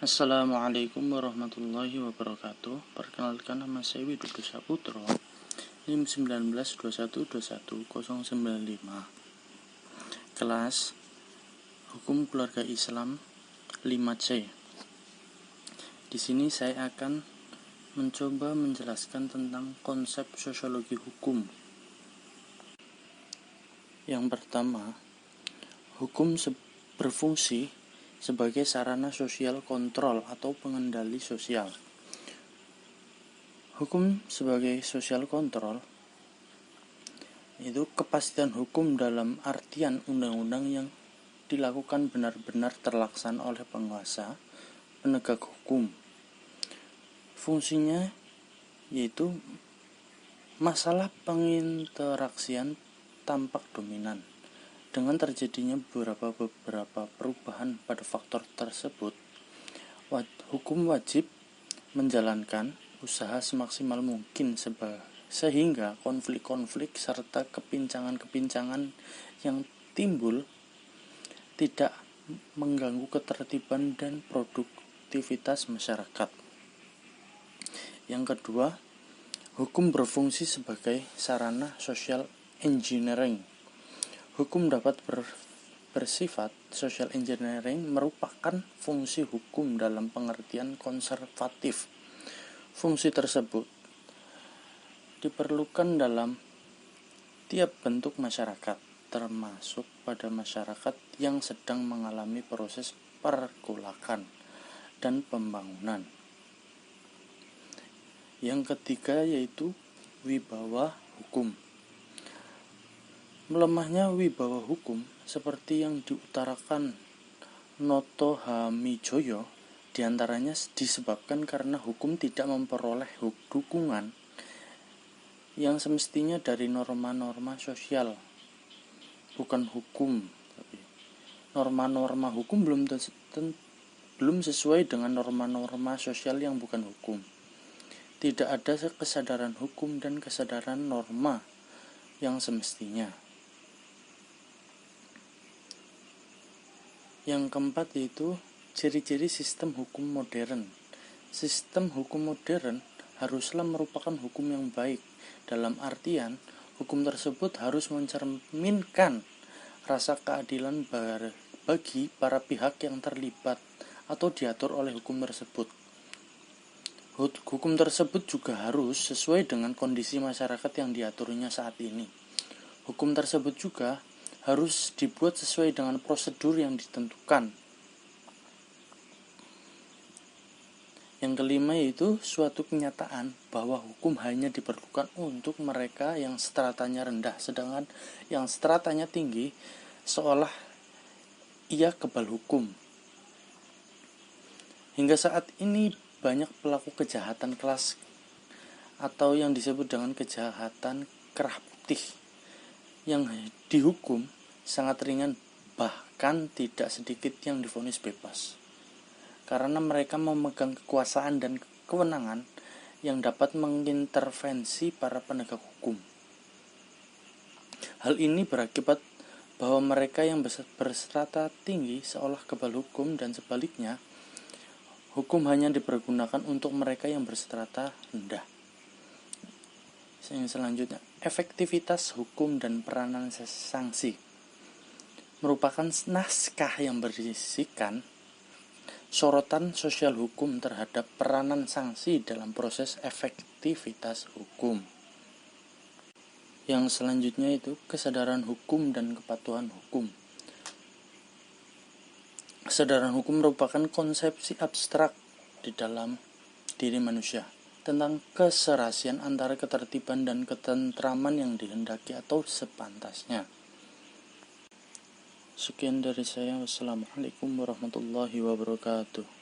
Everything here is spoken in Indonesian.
Assalamualaikum warahmatullahi wabarakatuh. Perkenalkan, nama saya Widodo Saputro, NIM 1921211095. Kelas Hukum Keluarga Islam 5C. Di sini saya akan mencoba menjelaskan tentang konsep sosiologi hukum. Yang pertama, hukum berfungsi sebagai sarana sosial kontrol atau pengendali sosial. Hukum sebagai sosial kontrol itu kepastian hukum dalam artian undang-undang yang dilakukan benar-benar terlaksana oleh penguasa, penegak hukum. Fungsinya yaitu masalah penginteraksian tampak dominan. Dengan terjadinya beberapa perubahan pada faktor tersebut, hukum wajib menjalankan usaha semaksimal mungkin sehingga konflik-konflik serta kepincangan-kepincangan yang timbul tidak mengganggu ketertiban dan produktivitas masyarakat. Yang kedua, hukum berfungsi sebagai sarana social engineering. Hukum dapat bersifat social engineering merupakan fungsi hukum dalam pengertian konservatif. Fungsi tersebut diperlukan dalam tiap bentuk masyarakat, termasuk pada masyarakat yang sedang mengalami proses pergolakan dan pembangunan. Yang ketiga yaitu wibawa hukum. Melemahnya wibawa hukum seperti yang diutarakan Noto Hamijoyo diantaranya disebabkan karena hukum tidak memperoleh dukungan yang semestinya dari norma-norma sosial, bukan hukum. Norma-norma hukum belum sesuai dengan norma-norma sosial yang bukan hukum. Tidak ada kesadaran hukum dan kesadaran norma yang semestinya. Yang keempat yaitu ciri-ciri sistem hukum modern. Sistem hukum modern haruslah merupakan hukum yang baik, dalam artian hukum tersebut harus mencerminkan rasa keadilan bagi para pihak yang terlibat atau diatur oleh hukum tersebut. Hukum tersebut juga harus sesuai dengan kondisi masyarakat yang diaturnya saat ini. Hukum tersebut juga harus dibuat sesuai dengan prosedur yang ditentukan. Yang kelima yaitu suatu kenyataan bahwa hukum hanya diperlukan untuk mereka yang stratanya rendah, sedangkan yang stratanya tinggi seolah ia kebal hukum. Hingga saat ini banyak pelaku kejahatan kelas atau yang disebut dengan kejahatan kerah putih yang dihukum sangat ringan, bahkan tidak sedikit yang divonis bebas, karena mereka memegang kekuasaan dan kewenangan yang dapat mengintervensi para penegak hukum. Hal ini berakibat bahwa mereka yang berstrata tinggi seolah kebal hukum, dan sebaliknya, hukum hanya dipergunakan untuk mereka yang berstrata rendah. Yang selanjutnya, efektivitas hukum dan peranan sanksi merupakan naskah yang berisikan sorotan sosial hukum terhadap peranan sanksi dalam proses efektivitas hukum. Yang selanjutnya itu kesadaran hukum dan kepatuhan hukum. Kesadaran hukum merupakan konsepsi abstrak di dalam diri manusia tentang keserasian antara ketertiban dan ketentraman yang dihendaki atau sepantasnya. Sekian dari saya. Wassalamualaikum warahmatullahi wabarakatuh.